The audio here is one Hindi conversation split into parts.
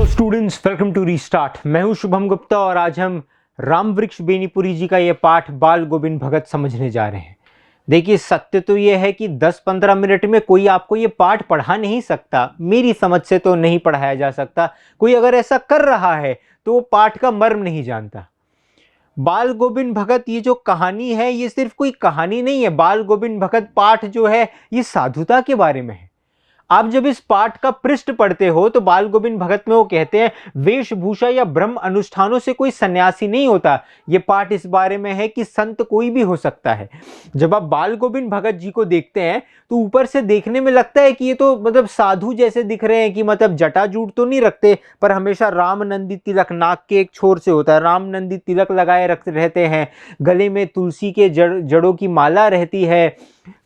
Students, welcome to restart. मैं हूं शुभम गुप्ता और आज हम रामवृक्ष बेनीपुरी जी का ये पाठ बाल गोविंद भगत समझने जा रहे हैं। देखिए, सत्य तो ये है कि 10-15 मिनट में कोई आपको ये पाठ पढ़ा नहीं सकता। मेरी समझ से तो नहीं पढ़ाया जा सकता। कोई अगर ऐसा कर रहा है तो वो पाठ का मर्म नहीं जानता। बाल गोविंद भगत ये जो कहानी है, ये सिर्फ कोई कहानी नहीं है। बाल गोविंद भगत पाठ जो है ये साधुता के बारे में है। आप जब इस पाठ का पृष्ठ पढ़ते हो तो बाल गोविंद भगत में वो कहते हैं, वेशभूषा या ब्रह्म अनुष्ठानों से कोई सन्यासी नहीं होता। ये पाठ इस बारे में है कि संत कोई भी हो सकता है। जब आप बाल गोविंद भगत जी को देखते हैं तो ऊपर से देखने में लगता है कि ये तो मतलब साधु जैसे दिख रहे हैं, कि मतलब जटाजूट तो नहीं रखते, पर हमेशा राम नंदी तिलक नाक के एक छोर से होता है, राम नंदी तिलक लगाए रहते हैं, गले में तुलसी के जड़ों की माला रहती है,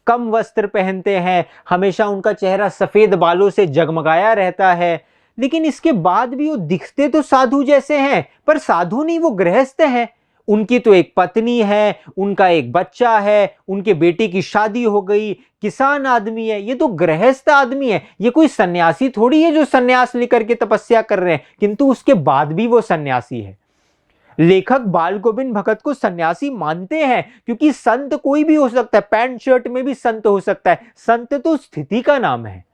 कम वस्त्र पहनते हैं, हमेशा उनका चेहरा सफेद बालों से जगमगाया रहता है। लेकिन इसके बाद भी वो दिखते तो साधु जैसे हैं, पर साधु नहीं, वो गृहस्थ हैं। उनकी तो एक पत्नी है, उनका एक बच्चा है, उनके बेटे की शादी हो गई, किसान आदमी है। ये तो गृहस्थ आदमी है, ये कोई सन्यासी थोड़ी है जो सन्यास लेकर के तपस्या कर रहे हैं। किंतु उसके बाद भी वो सन्यासी है। लेखक बाल गोविंद भगत को सन्यासी मानते हैं, क्योंकि संत कोई भी हो सकता है, पैंट शर्ट में भी संत हो सकता है। संत तो स्थिति का नाम है।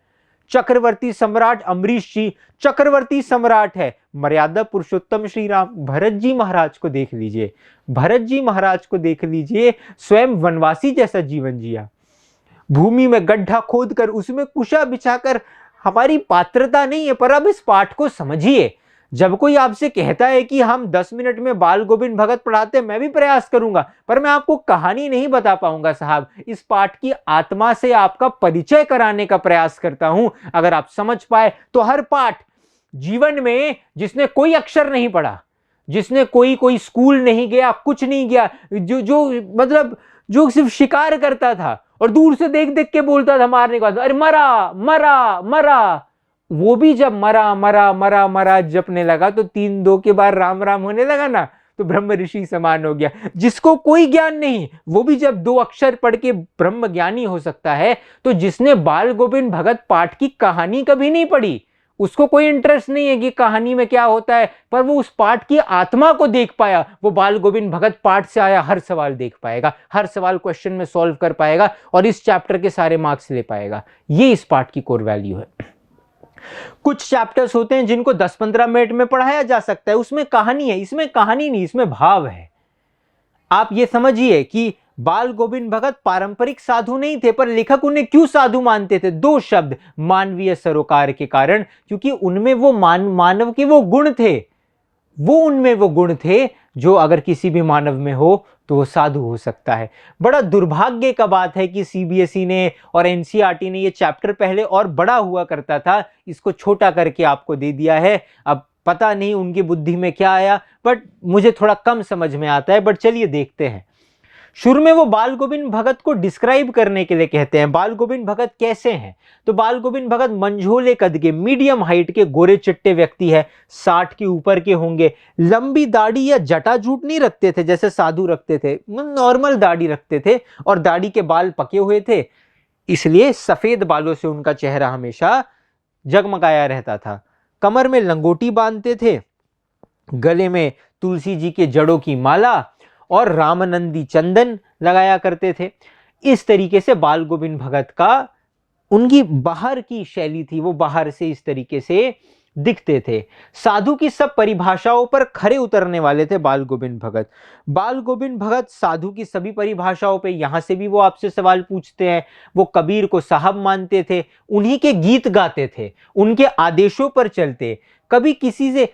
चक्रवर्ती सम्राट अम्बरीश जी चक्रवर्ती सम्राट है। मर्यादा पुरुषोत्तम श्री राम भरत जी महाराज को देख लीजिए, भरत जी महाराज को देख लीजिए, स्वयं वनवासी जैसा जीवन जिया, भूमि में गड्ढा खोदकर उसमें कुशा बिछाकर। हमारी पात्रता नहीं है, पर अब इस पाठ को समझिए। जब कोई आपसे कहता है कि हम 10 मिनट में बाल गोविंद भगत पढ़ाते हैं, मैं भी प्रयास करूंगा, पर मैं आपको कहानी नहीं बता पाऊंगा साहब। इस पाठ की आत्मा से आपका परिचय कराने का प्रयास करता हूं। अगर आप समझ पाए तो हर पाठ जीवन में, जिसने कोई अक्षर नहीं पढ़ा, जिसने कोई स्कूल नहीं गया, कुछ नहीं गया, जो सिर्फ शिकार करता था और दूर से देख देख के बोलता था मारने के बाद, अरे मरा मरा मरा, वो भी जब मरा मरा मरा मरा जपने लगा तो 3-2 के बाद राम राम होने लगा ना, तो ब्रह्म ऋषि समान हो गया। जिसको कोई ज्ञान नहीं, वो भी जब 2 अक्षर पढ़ के ब्रह्म ज्ञानी हो सकता है, तो जिसने बाल गोविंद भगत पाठ की कहानी कभी नहीं पढ़ी, उसको कोई इंटरेस्ट नहीं है कि कहानी में क्या होता है, पर वो उस पाठ की आत्मा को देख पाया, वो बाल गोविंद भगत पाठ से आया हर सवाल देख पाएगा, हर सवाल क्वेश्चन में सॉल्व कर पाएगा और इस चैप्टर के सारे मार्क्स ले पाएगा। ये इस पाठ की कोर वैल्यू है। कुछ चैप्टर्स होते हैं जिनको 10-15 मिनट में पढ़ाया जा सकता है, उसमें कहानी है। इसमें कहानी नहीं, इसमें भाव है। आप ये समझिए कि बाल गोविंद भगत पारंपरिक साधु नहीं थे, पर लेखक उन्हें क्यों साधु मानते थे? 2 शब्द, मानवीय सरोकार के कारण, क्योंकि उनमें वो मानव के वो गुण थे, उनमें वो गुण थे जो अगर किसी भी मानव में हो तो वो साधु हो सकता है। बड़ा दुर्भाग्य का बात है कि सीबीएसई ने और एनसीईआरटी ने ये चैप्टर पहले और बड़ा हुआ करता था, इसको छोटा करके आपको दे दिया है। अब पता नहीं उनकी बुद्धि में क्या आया, बट मुझे थोड़ा कम समझ में आता है। बट चलिए देखते हैं। शुरू में वो बाल गोविंद भगत को डिस्क्राइब करने के लिए कहते हैं, बाल गोविंद भगत कैसे हैं? तो बाल गोविंद भगत मंझोले कद के, मीडियम हाइट के, गोरे चिट्टे व्यक्ति है, 60 के ऊपर के होंगे। लंबी दाढ़ी या जटाजूट नहीं रखते थे जैसे साधु रखते थे, नॉर्मल दाढ़ी रखते थे और दाढ़ी के बाल पके हुए थे, इसलिए सफेद बालों से उनका चेहरा हमेशा जगमगाया रहता था। कमर में लंगोटी बांधते थे, गले में तुलसी जी के जड़ों की माला और रामनंदी चंदन लगाया करते थे। इस तरीके से बाल गोविंद भगत का, उनकी बाहर की शैली थी, वो बाहर से इस तरीके से दिखते थे। साधु की सब परिभाषाओं पर खरे उतरने वाले थे बाल गोविंद भगत। बाल गोविंद भगत साधु की सभी परिभाषाओं पे, यहां से भी वो आपसे सवाल पूछते हैं। वो कबीर को साहब मानते थे, उन्हीं के गीत गाते थे, उनके आदेशों पर चलते, कभी किसी से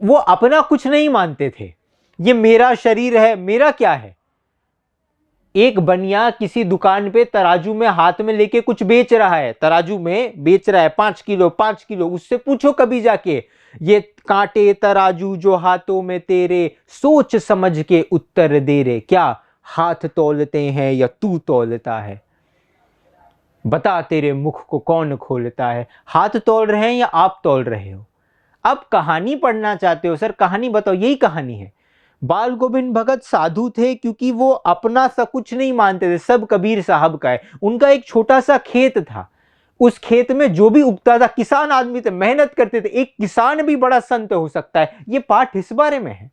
वो अपना कुछ नहीं मानते थे। ये मेरा शरीर है, मेरा क्या है? एक बनिया किसी दुकान पे तराजू में हाथ में लेके कुछ बेच रहा है, तराजू में बेच रहा है 5 किलो 5 किलो, उससे पूछो कभी जाके, ये कांटे तराजू जो हाथों में तेरे, सोच समझ के उत्तर दे रे, क्या हाथ तौलते हैं या तू तौलता है? बता तेरे मुख को कौन खोलता है? हाथ तौल रहे हैं या आप तौल रहे हो? अब कहानी पढ़ना चाहते हो सर, कहानी बताओ। यही कहानी है। बाल गोविंद भगत साधु थे क्योंकि वो अपना सा कुछ नहीं मानते थे, सब कबीर साहब का है। उनका एक छोटा सा खेत था, उस खेत में जो भी उगता था, किसान आदमी थे, मेहनत करते थे, एक किसान भी बड़ा संत हो सकता है। ये पाठ इस बारे में है,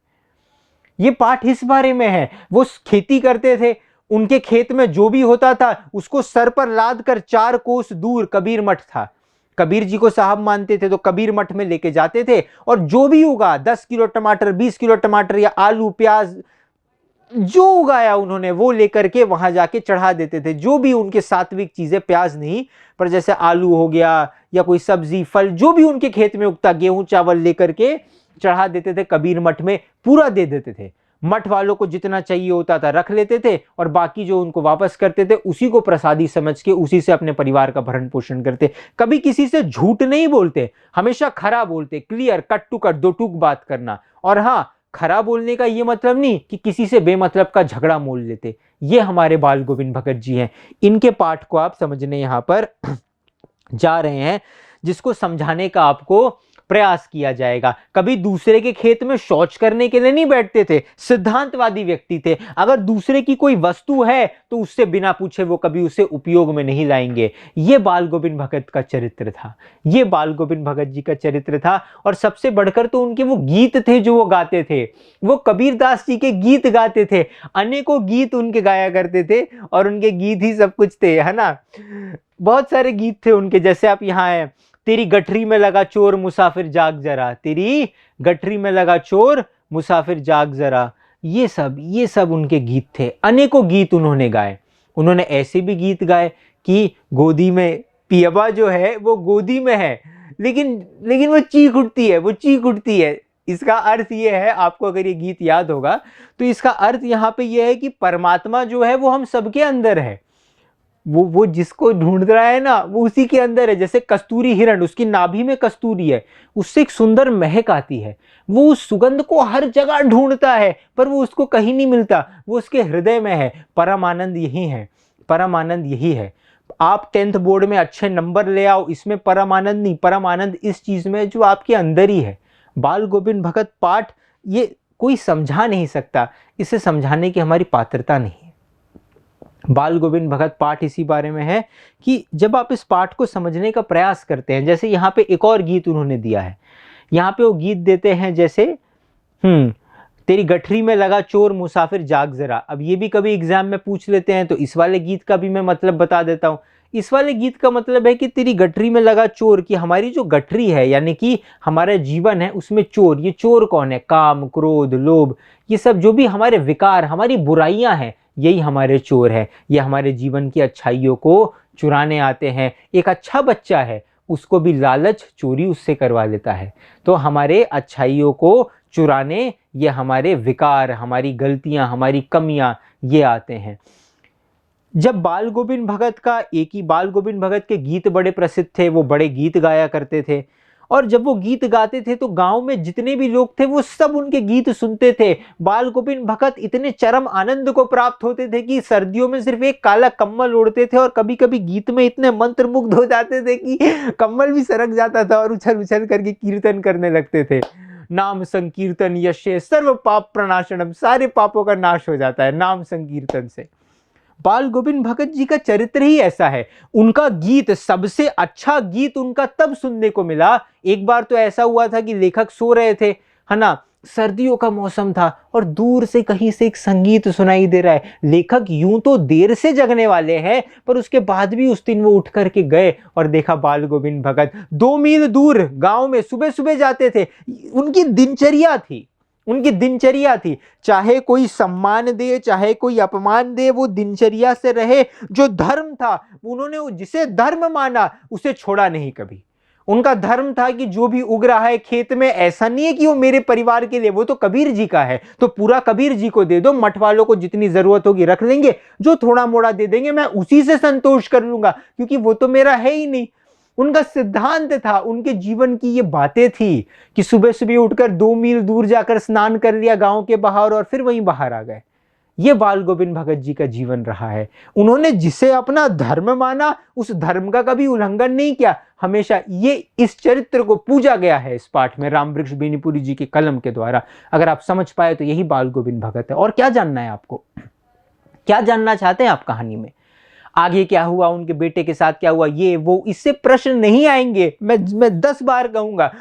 ये पाठ इस बारे में है। वो खेती करते थे, उनके खेत में जो भी होता था उसको सर पर लाद कर 4 कोस दूर कबीर मठ था, कबीर जी को साहब मानते थे, तो कबीर मठ में लेके जाते थे और जो भी उगा, 10 किलो टमाटर, 20 किलो टमाटर या आलू प्याज जो उगाया उन्होंने वो लेकर के वहां जाके चढ़ा देते थे। जो भी उनके सात्विक चीजें, प्याज नहीं पर जैसे आलू हो गया या कोई सब्जी फल जो भी उनके खेत में उगता, गेहूं चावल लेकर के चढ़ा देते थे कबीर मठ में, पूरा दे देते थे। मठ वालों को जितना चाहिए होता था रख लेते थे और बाकी जो उनको वापस करते थे उसी को प्रसादी समझ के उसी से अपने परिवार का भरण पोषण करते। कभी किसी से झूठ नहीं बोलते, हमेशा खरा बोलते, क्लियर, कट टू कट, दो टूक बात करना। और हाँ, खरा बोलने का ये मतलब नहीं कि किसी से बेमतलब का झगड़ा मोल लेते। ये हमारे बाल गोविंद भगत जी हैं। इनके पाठ को आप समझने यहां पर जा रहे हैं, जिसको समझाने का आपको प्रयास किया जाएगा। कभी दूसरे के खेत में शौच करने के लिए नहीं बैठते थे, सिद्धांतवादी व्यक्ति थे। अगर दूसरे की कोई वस्तु है तो उससे बिना पूछे वो कभी उसे उपयोग में नहीं लाएंगे। ये बाल गोविंद भगत का चरित्र था, ये बाल गोविंद भगत जी का चरित्र था। और सबसे बढ़कर तो उनके वो गीत थे जो वो गाते थे, वो कबीरदास जी के गीत गाते थे। अनेकों गीत उनके गाया करते थे और उनके गीत ही सब कुछ थे, है ना। बहुत सारे गीत थे उनके, जैसे आप यहाँ है, तेरी गठरी में लगा चोर मुसाफिर जाग जरा, तेरी गठरी में लगा चोर मुसाफिर जाग जरा। ये सब उनके गीत थे। अनेकों गीत उन्होंने गाए। उन्होंने ऐसे भी गीत गाए कि गोदी में पियबा जो है वो गोदी में है, लेकिन वो चीख उठती है, वो चीख उठती है। इसका अर्थ ये है, आपको अगर ये गीत याद होगा तो इसका अर्थ यहाँ पे ये है कि परमात्मा जो है वो हम सबके अंदर है। वो जिसको ढूंढ रहा है ना वो उसी के अंदर है। जैसे कस्तूरी हिरण, उसकी नाभि में कस्तूरी है, उससे एक सुंदर महक आती है, वो उस सुगंध को हर जगह ढूंढता है पर वो उसको कहीं नहीं मिलता, वो उसके हृदय में है। परम आनंद यही है, परम आनंद यही है। आप 10th बोर्ड में अच्छे नंबर ले आओ, इसमें परम आनंद नहीं, परम आनंद इस चीज में जो आपके अंदर ही है। बाल गोविंद भगत पाठ ये कोई समझा नहीं सकता, इसे समझाने की हमारी पात्रता नहीं है। बाल गोविंद भगत पाठ इसी बारे में है कि जब आप इस पाठ को समझने का प्रयास करते हैं, जैसे यहाँ पे एक और गीत उन्होंने दिया है, यहाँ पे वो गीत देते हैं जैसे तेरी गठरी में लगा चोर मुसाफिर जाग जरा। अब ये भी कभी एग्जाम में पूछ लेते हैं, तो इस वाले गीत का भी मैं मतलब बता देता हूँ। इस वाले गीत का मतलब है कि तेरी गठरी में लगा चोर, कि हमारी जो गठरी है यानी कि हमारा जीवन है उसमें चोर, ये चोर कौन है? काम, क्रोध, लोभ, ये सब जो भी हमारे विकार, हमारी बुराइयां हैं, यही हमारे चोर है। ये हमारे जीवन की अच्छाइयों को चुराने आते हैं। एक अच्छा बच्चा है, उसको भी लालच, चोरी उससे करवा लेता है। तो हमारे अच्छाइयों को चुराने ये हमारे विकार, हमारी गलतियां, हमारी कमियां ये आते हैं। जब बाल गोविंद भगत का एक ही बाल गोविंद भगत के गीत बड़े प्रसिद्ध थे, वो बड़े गीत गाया करते थे, और जब वो गीत गाते थे तो गांव में जितने भी लोग थे वो सब उनके गीत सुनते थे। बाल गोविंद भगत इतने चरम आनंद को प्राप्त होते थे कि सर्दियों में सिर्फ एक काला कम्बल ओढ़ते थे और कभी कभी गीत में इतने मंत्रमुग्ध हो जाते थे कि कम्बल भी सरक जाता था और उछल उछल करके कीर्तन करने लगते थे। नाम संकीर्तन यशे सर्व पाप प्रणाशनम, सारे पापों का नाश हो जाता है नाम संकीर्तन से। बाल गोविंद भगत जी का चरित्र ही ऐसा है। उनका गीत, सबसे अच्छा गीत उनका तब सुनने को मिला, एक बार तो ऐसा हुआ था कि लेखक सो रहे थे, है ना, सर्दियों का मौसम था और दूर से कहीं से एक संगीत सुनाई दे रहा है। लेखक यूं तो देर से जगने वाले हैं पर उसके बाद भी उस दिन वो उठ करके गए और देखा बाल गोविंद भगत 2 मील दूर गांव में सुबह सुबह जाते थे। उनकी दिनचर्या थी, उनकी दिनचर्या थी, चाहे कोई सम्मान दे चाहे कोई अपमान दे, वो दिनचर्या से रहे। जो धर्म था उन्होंने जिसे धर्म माना उसे छोड़ा नहीं कभी। उनका धर्म था कि जो भी उग रहा है खेत में, ऐसा नहीं है कि वो मेरे परिवार के लिए, वो तो कबीर जी का है तो पूरा कबीर जी को दे दो, मठ वालों को जितनी जरूरत होगी रख लेंगे, जो थोड़ा मोड़ा दे देंगे मैं उसी से संतोष कर लूंगा क्योंकि वो तो मेरा है ही नहीं। उनका सिद्धांत था, उनके जीवन की ये बातें थी कि सुबह सुबह उठकर 2 मील दूर जाकर स्नान कर लिया गांव के बाहर और फिर वहीं बाहर आ गए। ये बाल गोविंद भगत जी का जीवन रहा है। उन्होंने जिसे अपना धर्म माना उस धर्म का कभी उल्लंघन नहीं किया, हमेशा ये इस चरित्र को पूजा गया है इस पाठ में रामवृक्ष बेनीपुरी जी के कलम के द्वारा। अगर आप समझ पाए तो यही बाल गोविंद भगत है। और क्या जानना है आपको, क्या जानना चाहते हैं आप कहानी में? आगे क्या हुआ, उनके बेटे के साथ क्या हुआ, ये वो, इससे प्रश्न नहीं आएंगे। मैं 10 बार कहूंगा,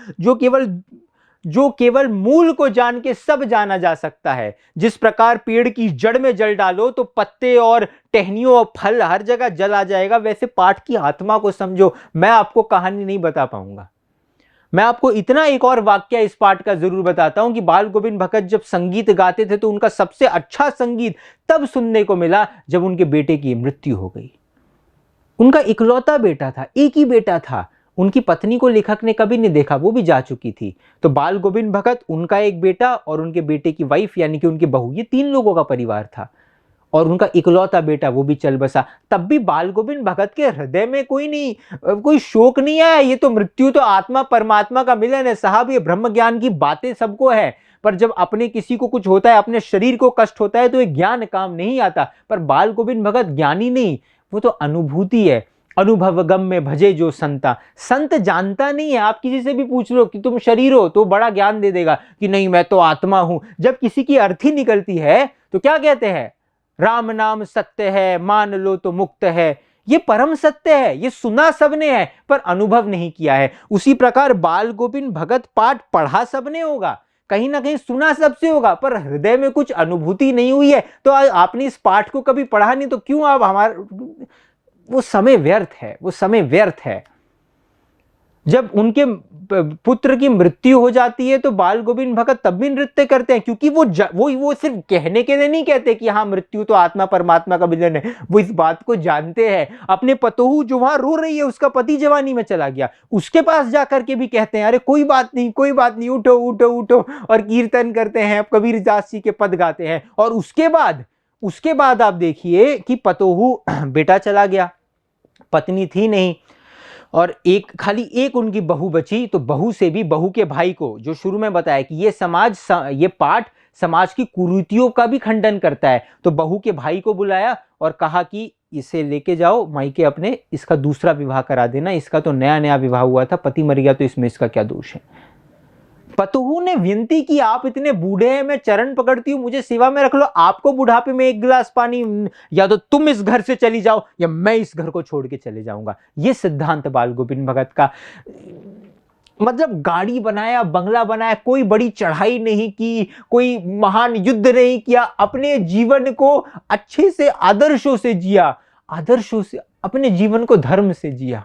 जो केवल मूल को जान के सब जाना जा सकता है। जिस प्रकार पेड़ की जड़ में जल डालो तो पत्ते और टहनियों और फल हर जगह जल आ जाएगा, वैसे पाठ की आत्मा को समझो। मैं आपको कहानी नहीं बता पाऊंगा। मैं आपको इतना एक और वाक्य इस पाठ का जरूर बताता हूं कि बाल गोविंद भगत जब संगीत गाते थे तो उनका सबसे अच्छा संगीत तब सुनने को मिला जब उनके बेटे की मृत्यु हो गई। उनका इकलौता बेटा था, एक ही बेटा था। उनकी पत्नी को लेखक ने कभी नहीं देखा, वो भी जा चुकी थी। तो बाल गोविंद भगत, उनका एक बेटा और उनके बेटे की वाइफ यानी कि उनकी बहू, ये 3 लोगों का परिवार था। और उनका इकलौता बेटा वो भी चल बसा। तब भी बाल गोविंद भगत के हृदय में कोई शोक नहीं आया। ये तो मृत्यु तो आत्मा परमात्मा का मिलन है साहब, ये ब्रह्म ज्ञान की बातें सबको है। पर जब अपने किसी को कुछ होता है, अपने शरीर को कष्ट होता है, तो ये ज्ञान काम नहीं आता। पर बाल गोविंद भगत ज्ञानी नहीं, वो तो अनुभूति है। अनुभव गम में भजे जो संता, संत जानता नहीं है। आप किसी से भी पूछ लो कि तुम शरीर हो, तो बड़ा ज्ञान दे देगा कि नहीं मैं तो आत्मा हूं। जब किसी की अर्थी निकलती है तो क्या कहते हैं, राम नाम सत्य है, मान लो तो मुक्त है। ये परम सत्य है, ये सुना सबने है पर अनुभव नहीं किया है। उसी प्रकार बाल गोविंद भगत पाठ पढ़ा सबने होगा, कहीं ना कहीं सुना सबसे होगा, पर हृदय में कुछ अनुभूति नहीं हुई है। तो आपने इस पाठ को कभी पढ़ा नहीं, तो क्यों आप वो समय व्यर्थ है, वो समय व्यर्थ है। जब उनके पुत्र की मृत्यु हो जाती है तो बाल गोविंद भगत तब भी नृत्य करते हैं, क्योंकि वो सिर्फ कहने के लिए नहीं कहते कि हाँ मृत्यु तो आत्मा परमात्मा का मिलन है। वो इस बात को जानते हैं। अपने पतोहू जो वहां रो रही है, उसका पति जवानी में चला गया, उसके पास जाकर के भी कहते हैं अरे कोई बात नहीं, कोई बात नहीं, उठो उठो उठो, और कीर्तन करते हैं, कबीर दास जी के पद गाते हैं। और उसके बाद आप देखिए कि पतोहू बेटा चला गया, पत्नी थी नहीं, और खाली एक उनकी बहू बची। तो बहू से भी, बहू के भाई को, जो शुरू में बताया कि ये पाठ समाज की कुरीतियों का भी खंडन करता है, तो बहू के भाई को बुलाया और कहा कि इसे लेके जाओ मायके अपने, इसका दूसरा विवाह करा देना, इसका तो नया नया विवाह हुआ था, पति मर गया, तो इसमें इसका क्या दोष है। पतोहू ने विनती की, आप इतने बूढ़े हैं, मैं चरण पकड़ती हूँ, मुझे सेवा में रख लो, आपको बुढ़ापे में 1 गिलास पानी, या तो तुम इस घर से चली जाओ या मैं इस घर को छोड़ के चले जाऊंगा। ये सिद्धांत बाल गोविंद भगत का। मतलब गाड़ी बनाया, बंगला बनाया, कोई बड़ी चढ़ाई नहीं की, कोई महान युद्ध नहीं किया, अपने जीवन को अच्छे से आदर्शों से जिया, अपने जीवन को धर्म से जिया।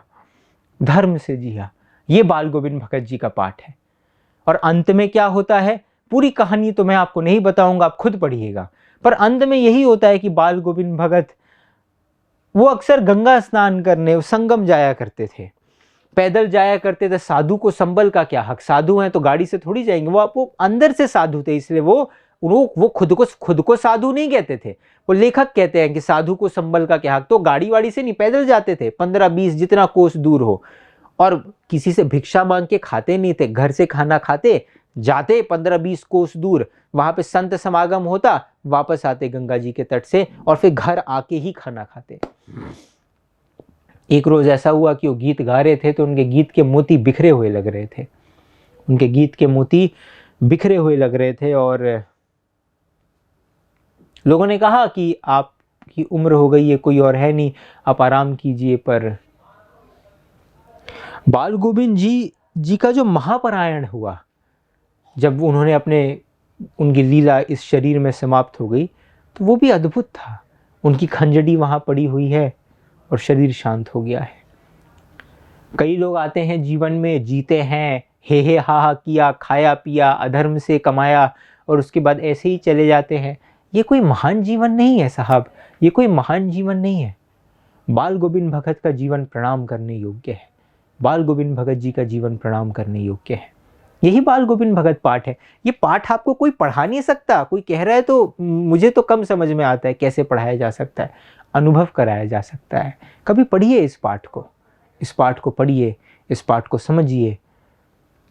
ये बाल गोविंद भगत जी का पाठ है। और अंत में क्या होता है, पूरी कहानी तो मैं आपको नहीं बताऊंगा, आप खुद पढ़िएगा। पर अंत में यही होता है कि बाल गोविंद भगत वो अक्सर गंगा स्नान करने संगम जाया करते थे, पैदल जाया करते थे। साधु को संबल का क्या हक, साधु हैं तो गाड़ी से थोड़ी जाएंगे। वो अंदर से साधु थे, इसलिए वो खुद को साधु नहीं कहते थे। वो लेखक कहते हैं कि साधु को संबल का क्या हक, तो गाड़ी वाड़ी से नहीं, पैदल जाते थे, 15-20 जितना कोस दूर हो। और किसी से भिक्षा मांग के खाते नहीं थे, घर से खाना खाते, जाते 15-20 कोस दूर, वहां पे संत समागम होता, वापस आते गंगा जी के तट से, और फिर घर आके ही खाना खाते। एक रोज ऐसा हुआ कि वो गीत गा रहे थे तो उनके गीत के मोती बिखरे हुए लग रहे थे, और लोगों ने कहा कि आपकी उम्र हो गई है, कोई और है नहीं, आप आराम कीजिए। पर बाल गोविंद जी का जो महापरायण हुआ, जब उन्होंने उनकी लीला इस शरीर में समाप्त हो गई, तो वो भी अद्भुत था। उनकी खंजड़ी वहां पड़ी हुई है और शरीर शांत हो गया है। कई लोग आते हैं जीवन में, जीते हैं, हे हा किया, खाया पिया, अधर्म से कमाया, और उसके बाद ऐसे ही चले जाते हैं। ये कोई महान जीवन नहीं है साहब, ये कोई महान जीवन नहीं है। बाल गोविंद भगत का जीवन प्रणाम करने योग्य है, बाल गोविंद भगत जी का जीवन प्रणाम करने योग्य है। यही बाल गोविंद भगत पाठ है। ये पाठ आपको कोई पढ़ा नहीं सकता। कोई कह रहा है तो मुझे तो कम समझ में आता है कैसे पढ़ाया जा सकता है, अनुभव कराया जा सकता है। कभी पढ़िए इस पाठ को पढ़िए, इस पाठ को समझिए।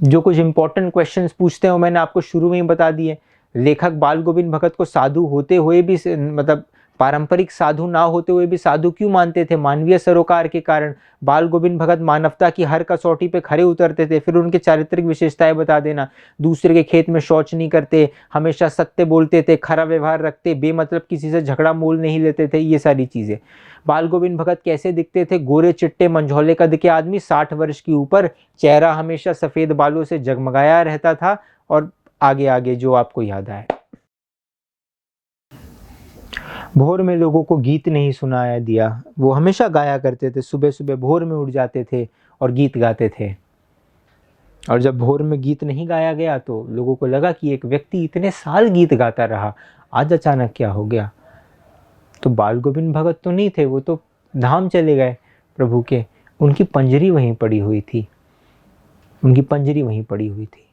जो कुछ इंपॉर्टेंट क्वेश्चंस पूछते हैं वो मैंने आपको शुरू में ही बता दिए। लेखक बाल गोविंद भगत को साधु होते हुए भी, मतलब पारंपरिक साधु ना होते हुए भी साधु क्यों मानते थे? मानवीय सरोकार के कारण। बाल गोविंद भगत मानवता की हर कसौटी पे खरे उतरते थे। फिर उनके चारित्रिक विशेषताएं बता देना, दूसरे के खेत में शौच नहीं करते, हमेशा सत्य बोलते थे, खरा व्यवहार रखते, बेमतलब किसी से झगड़ा मोल नहीं लेते थे, ये सारी चीजें। बाल गोविंद भगत कैसे दिखते थे? गोरे चिट्टे मंझौले कद के आदमी, 60 वर्ष की ऊपर, चेहरा हमेशा सफेद बालों से जगमगाया रहता था। और आगे आगे जो आपको याद आए। भोर में लोगों को गीत नहीं सुनाया दिया, वो हमेशा गाया करते थे। सुबह सुबह भोर में उठ जाते थे और गीत गाते थे। और जब भोर में गीत नहीं गाया गया तो लोगों को लगा कि एक व्यक्ति इतने साल गीत गाता रहा, आज अचानक क्या हो गया? तो बाल गोविंद भगत तो नहीं थे, वो तो धाम चले गए प्रभु के। उनकी पंजरी वहीं पड़ी हुई थी, उनकी पंजरी वहीं पड़ी हुई थी।